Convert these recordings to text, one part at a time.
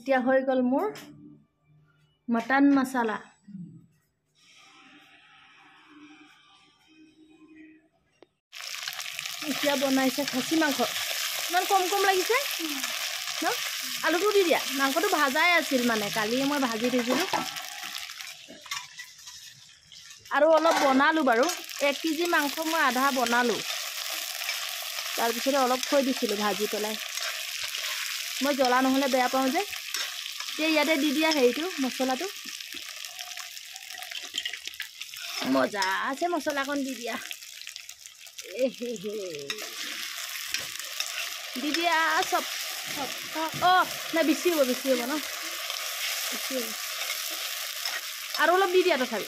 এতিয়া হৈ গ'ল মোৰ মটন মছলা এতিয়া বনাইছে খাচী মাংস ইমান কম কম লাগিছে ন আলুটো দি দিয়া মাংসটো ভাজাই আছিল মানে কালি মই ভাজি দিছিলোঁ আৰু অলপ বনালোঁ বাৰু 1 কেজি মাংস মই আধা বনালোঁ তাৰপিছতে অলপ থৈ দিছিলোঁ ভাজি পেলাই মই জ্বলা নহ'লে বেয়া পাওঁ যে এতিয়া ইয়াতে দি দিয়া হেৰিটো মছলাটো মজা আছে মছলাকণ দি দিয়া দি দিয়া চব অঁ নাই বেছি হ'ব ন বেছি হ'ব আৰু অলপ দি দিয়া তথাপি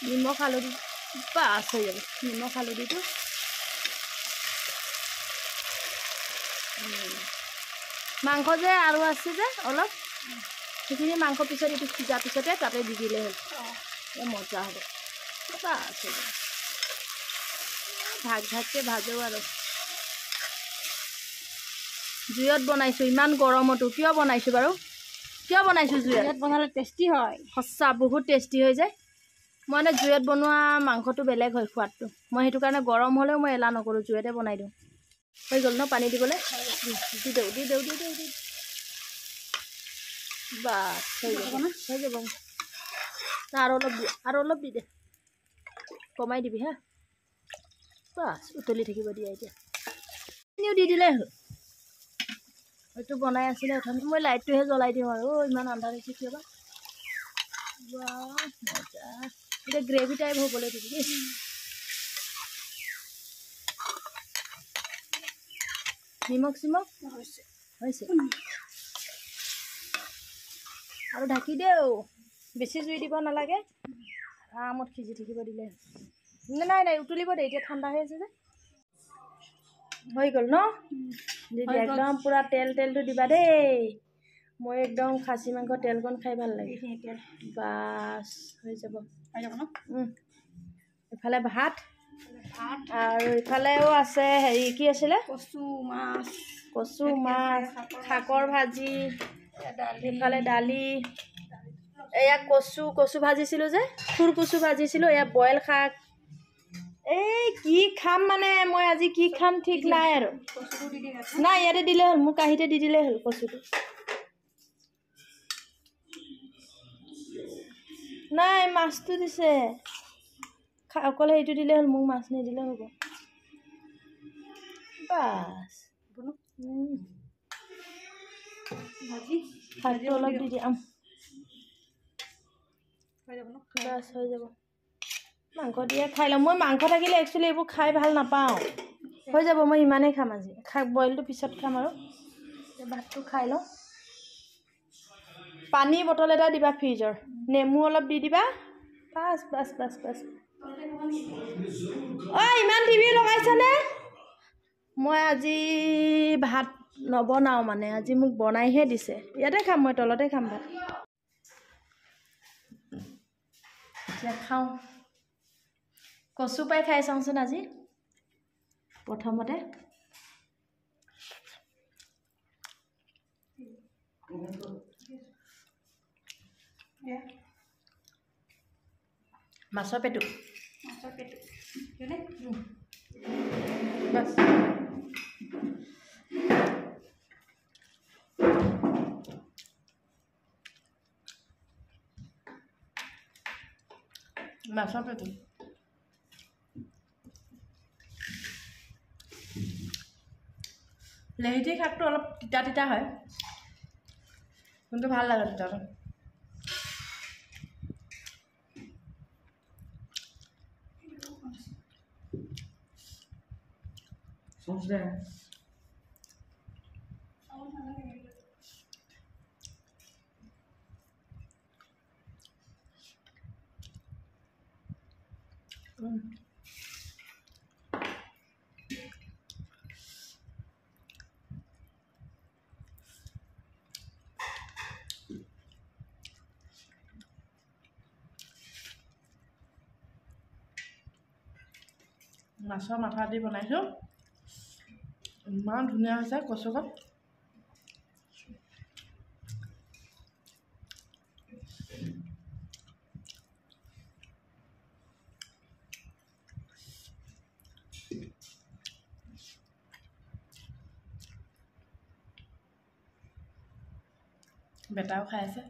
নিমখ হালধি বাছ হৈ যাব নিমখ হালধিটো মাংস যে আৰু আছে যে অলপ সেইখিনি মাংস পিছত এইটো সিজাৰ পিছতে তাতে দি দিলে হ'ল মজা হ'ব বাছ হৈ যাব ভাগ ভাগকৈ ভাজো আৰু জুইত বনাইছোঁ ইমান গৰমতো কিয় বনাইছোঁ বাৰু কিয় বনাইছোঁ জুইত বনালে টেষ্টি হয় সঁচা বহুত টেষ্টি হৈ যায় মই মানে জুইত বনোৱা মাংসটো বেলেগ হয় সোৱাদটো মই সেইটো কাৰণে গৰম হ'লেও মই এলাহ নকৰোঁ জুইতে বনাই দিওঁ হৈ গ'ল ন পানী দিবলৈ দি দিওঁ বাছ হৈ যাব আৰু অলপ দি দে কমাই দিবি হা বাছ উতলি থাকিব দিয়া এতিয়া এনেও দি দিলে হ'ল এইটো বনাই আছিলে অথনি মই লাইটটোহে জ্বলাই দিওঁ আৰু ইমান আন্ধাৰ হৈছে কিয় বা মজা এতিয়া গ্ৰেভি টাইপ হ'বলৈ দিবি দেই নিমখ চিমখ হৈছে আৰু ঢাকি দেও বেছি জুই দিব নালাগে আৰামত সিজি থাকিব দিলে নাই উতলিব দে এতিয়া ঠাণ্ডা হৈ আছে যে হৈ গ'ল ন দিদি একদম পুৰা তেলটো দিবা দেই মই একদম খাচী মাংস তেলকণ খাই ভাল লাগে বাছ হৈ যাব ন এফালে ভাত আৰু ইফালেও আছে হেৰি কি আছিলে কচু মাছ শাকৰ ভাজি ইফালে দালি এয়া কচু ভাজিছিলোঁ যে থুৰ কচু ভাজিছিলোঁ এয়া বইল শাক এই কি খাম মানে মই আজি কি খাম ঠিক নাই আৰু নাই ইয়াতে দিলে হ'ল মোৰ কাঁহীতে দি দিলেই হ'ল কচুটো নাই মাছটো দিছে অকল হেৰিটো দিলে হ'ল মোক মাছ নিদিলে হ'ব বাছ ভাজি অলপ দি দিয়া বাছ হৈ যাব মাংস দিয়ে খাই লওঁ মই মাংস থাকিলে একচুৱেলি এইবোৰ খাই ভাল নাপাওঁ হৈ যাব মই ইমানেই খাম আজি বইলটো পিছত খাম আৰু ভাতটো খাই লওঁ পানী বটল এটা দিবা ফ্ৰিজৰ নেমু অলপ দি দিবা বাছ ইমান টিভি লগাইছানে মই আজি ভাত নবনাওঁ মানে আজি মোক বনাইহে দিছে ইয়াতে খাম মই তলতে খাম ভাত এতিয়া খাওঁ কচু পাই খাই চাওঁচোন আজি প্ৰথমতে মাছৰ পেটু বাছ মাছৰ পেটু লেহেতি শাকটো অলপ তিতা হয় কিন্তু ভাল লাগে তিতাটো মাছৰ মাথা দি বনাইছোঁ ইমান ধুনীয়া হৈছে কচুকত বেটাও খাই আছে।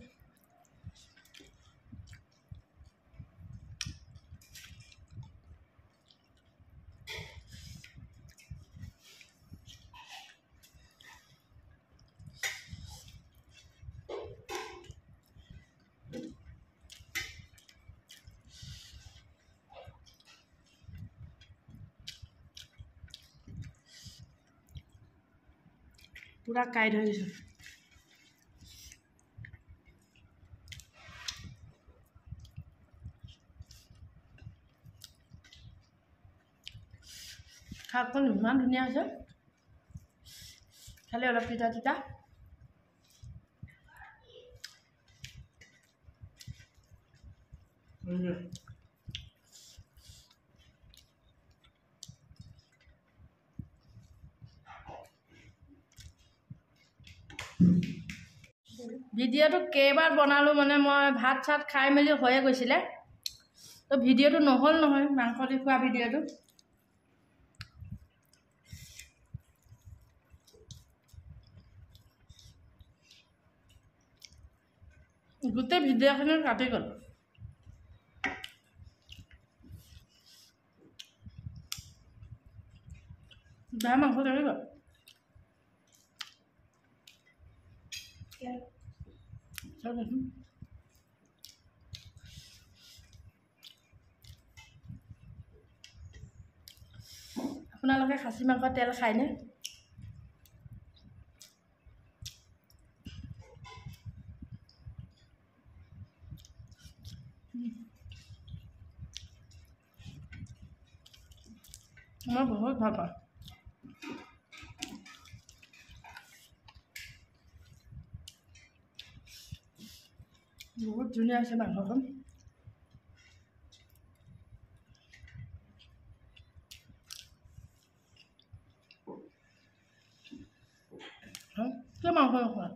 পুৰা কাই ধৰি দিছোঁ। শাকখন ইমান ধুনীয়া হৈছে, খালি অলপ তিতা তিতা। ভিডিঅ'টো কেইবাৰ বনালোঁ মানে মই ভাত চাত খাই মেলি হৈয়ে গৈছিলে, তো ভিডিঅ'টো নহ'ল নহয়, মাংস দি খোৱা ভিডিঅ'টো। গোটেই ভিডিঅ'খিনি কাটি গ'ল। বেয়া মাংস থাকি গ'ল। আপোনালোকে খাচী মাংস তেল খায়নে? মই বহুত ভাল পাওঁ। বহুত ধুনীয়া আছে মাংসখন। কিয় মাংস নোখোৱা?